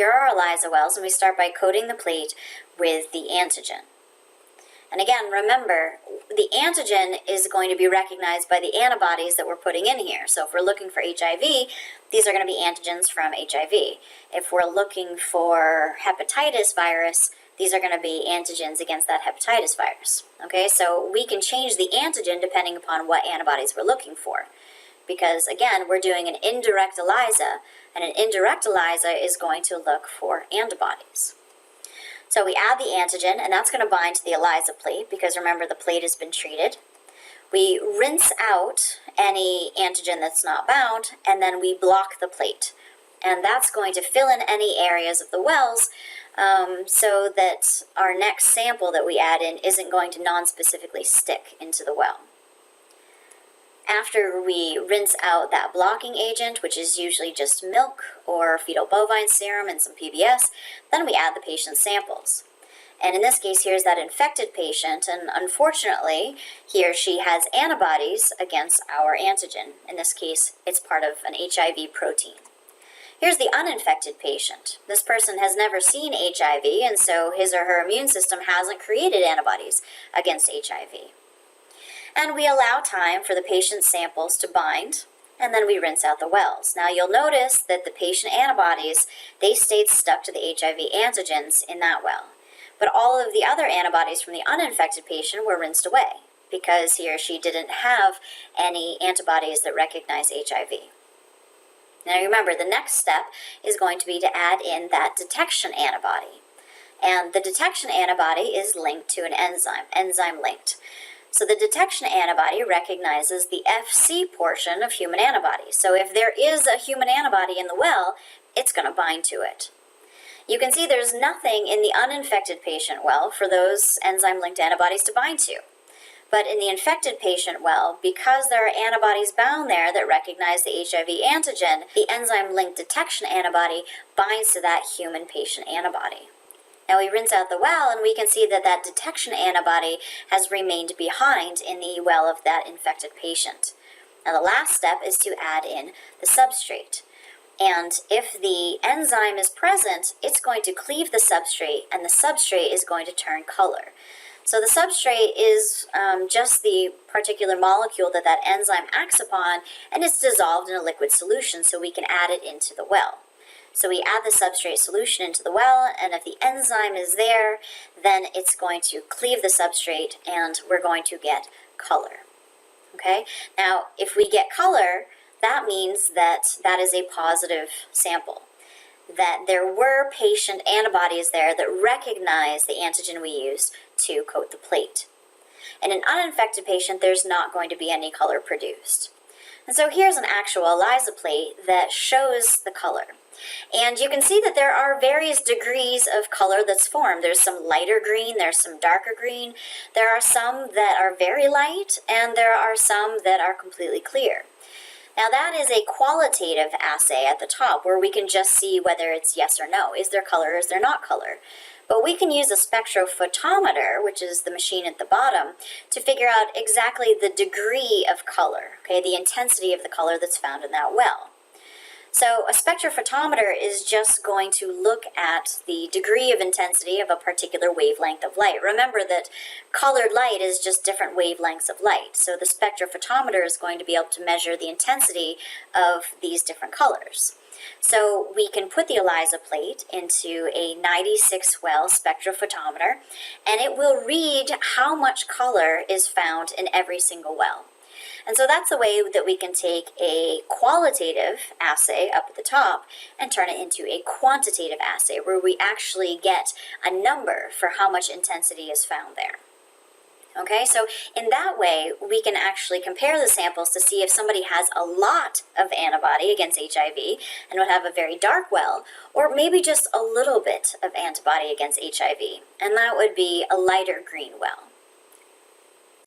here are our ELISA wells, and we start by coating the plate with the antigen. And again, remember, the antigen is going to be recognized by the antibodies that we're putting in here. So if we're looking for HIV, these are going to be antigens from HIV. If we're looking for hepatitis virus, these are going to be antigens against that hepatitis virus. Okay, so we can change the antigen depending upon what antibodies we're looking for. Because again, we're doing an indirect ELISA, and an indirect ELISA is going to look for antibodies. So we add the antigen, and that's going to bind to the ELISA plate, because remember, the plate has been treated. We rinse out any antigen that's not bound, and then we block the plate. And that's going to fill in any areas of the wells so that our next sample that we add in isn't going to non-specifically stick into the well. After we rinse out that blocking agent, which is usually just milk or fetal bovine serum and some PBS, then we add the patient's samples. And in this case, here's that infected patient, and unfortunately, he or she has antibodies against our antigen. In this case, it's part of an HIV protein. Here's the uninfected patient. This person has never seen HIV, and so his or her immune system hasn't created antibodies against HIV. And we allow time for the patient's samples to bind, and then we rinse out the wells. Now you'll notice that the patient antibodies, they stayed stuck to the HIV antigens in that well. But all of the other antibodies from the uninfected patient were rinsed away because he or she didn't have any antibodies that recognize HIV. Now remember, the next step is going to be to add in that detection antibody. And the detection antibody is linked to an enzyme, enzyme-linked. So the detection antibody recognizes the Fc portion of human antibodies. So if there is a human antibody in the well, it's going to bind to it. You can see there's nothing in the uninfected patient well for those enzyme-linked antibodies to bind to. But in the infected patient well, because there are antibodies bound there that recognize the HIV antigen, the enzyme-linked detection antibody binds to that human patient antibody. Now we rinse out the well, and we can see that that detection antibody has remained behind in the well of that infected patient. Now the last step is to add in the substrate. And if the enzyme is present, it's going to cleave the substrate, and the substrate is going to turn color. So the substrate is just the particular molecule that that enzyme acts upon, and it's dissolved in a liquid solution, so we can add it into the well. So we add the substrate solution into the well, and if the enzyme is there, then it's going to cleave the substrate, and we're going to get color. Okay? Now, if we get color, that means that that is a positive sample, that there were patient antibodies there that recognize the antigen we used to coat the plate. In an uninfected patient, there's not going to be any color produced. And so here's an actual ELISA plate that shows the color. And you can see that there are various degrees of color that's formed. There's some lighter green, there's some darker green, there are some that are very light, and there are some that are completely clear. Now that is a qualitative assay at the top where we can just see whether it's yes or no. Is there color or is there not color? But we can use a spectrophotometer, which is the machine at the bottom, to figure out exactly the degree of color, okay, the intensity of the color that's found in that well. So a spectrophotometer is just going to look at the degree of intensity of a particular wavelength of light. Remember that colored light is just different wavelengths of light. So the spectrophotometer is going to be able to measure the intensity of these different colors. So we can put the ELISA plate into a 96-well spectrophotometer, and it will read how much color is found in every single well. And so that's a way that we can take a qualitative assay up at the top and turn it into a quantitative assay where we actually get a number for how much intensity is found there. Okay, so in that way, we can actually compare the samples to see if somebody has a lot of antibody against HIV and would have a very dark well, or maybe just a little bit of antibody against HIV, and that would be a lighter green well.